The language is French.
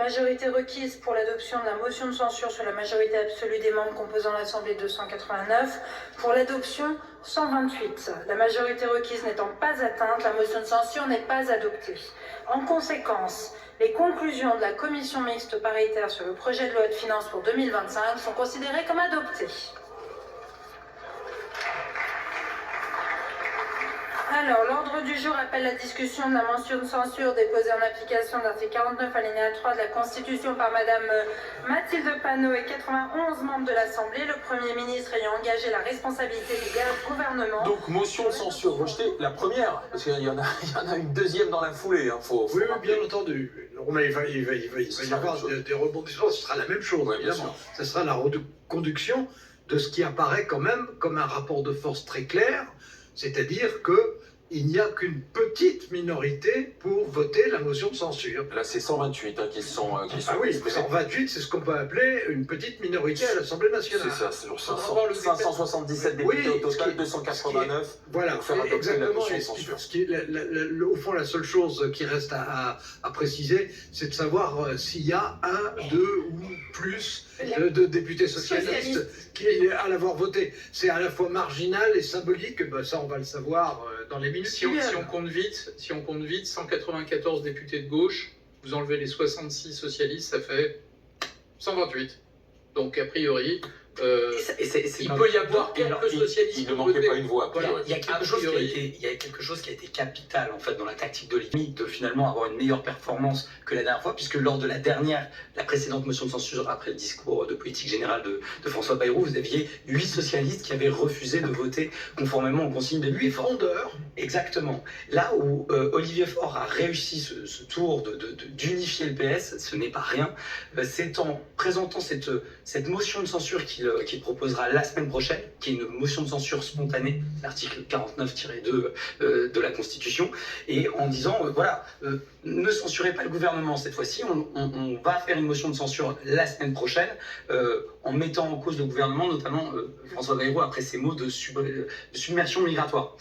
majorité requise pour l'adoption de la motion de censure sur la majorité absolue des membres composant l'Assemblée 289. Pour l'adoption, 128. La majorité requise n'étant pas atteinte, la motion de censure n'est pas adoptée. En conséquence, les conclusions de la commission mixte paritaire sur le projet de loi de finances pour 2025 sont considérées comme adoptées. Alors, l'ordre du jour appelle la discussion de la motion de censure déposée en application de l'article 49 alinéa 3 de la Constitution par Madame Mathilde Panot et 91 membres de l'Assemblée, le Premier ministre ayant engagé la responsabilité du gouvernement. Donc, motion de censure rejetée, la première, parce qu'il y en a une deuxième dans la foulée. Hein, oui, bien entendu. Il va y avoir des rebondissements, ce sera la même chose, évidemment. Ce sera la reconduction de ce qui apparaît quand même comme un rapport de force très clair, c'est-à-dire qu'il n'y a qu'une petite minorité pour voter la motion de censure. Là, c'est 128 hein, qui sont oui, 128, c'est ce qu'on peut appeler une petite minorité à l'Assemblée nationale. C'est ça, c'est 577 députés au total, 289 voilà, pour faire adopter la motion de censure. Au fond, la seule chose qui reste à préciser, c'est de savoir s'il y a un, deux ou plus de députés socialistes qui, à l'avoir voté. C'est à la fois marginal et symbolique, ça on va le savoir dans les minutes. Si on compte vite, 194 députés de gauche, vous enlevez les 66 socialistes, ça fait 128. Donc a priori, il peut y avoir quelques socialistes. Il ne manquait pas une voix. Voilà, il y a quelque chose qui a été capital en fait dans la tactique de l'ennemi, de finalement avoir une meilleure performance que la dernière fois, puisque lors de la précédente motion de censure, après le discours de politique générale de François Bayrou, vous aviez 8 socialistes qui avaient refusé de voter conformément aux consignes de lui. Frondeurs. Exactement. Là où Olivier Faure a réussi ce tour d'unifier le PS, ce n'est pas rien. C'est en présentant cette motion de censure qu'il proposera la semaine prochaine, qui est une motion de censure spontanée, l'article 49-2 de la Constitution, et en disant, ne censurez pas le gouvernement cette fois-ci, on va faire une motion de censure la semaine prochaine, en mettant en cause le gouvernement, notamment François Bayrou, après ses mots de submersion migratoire.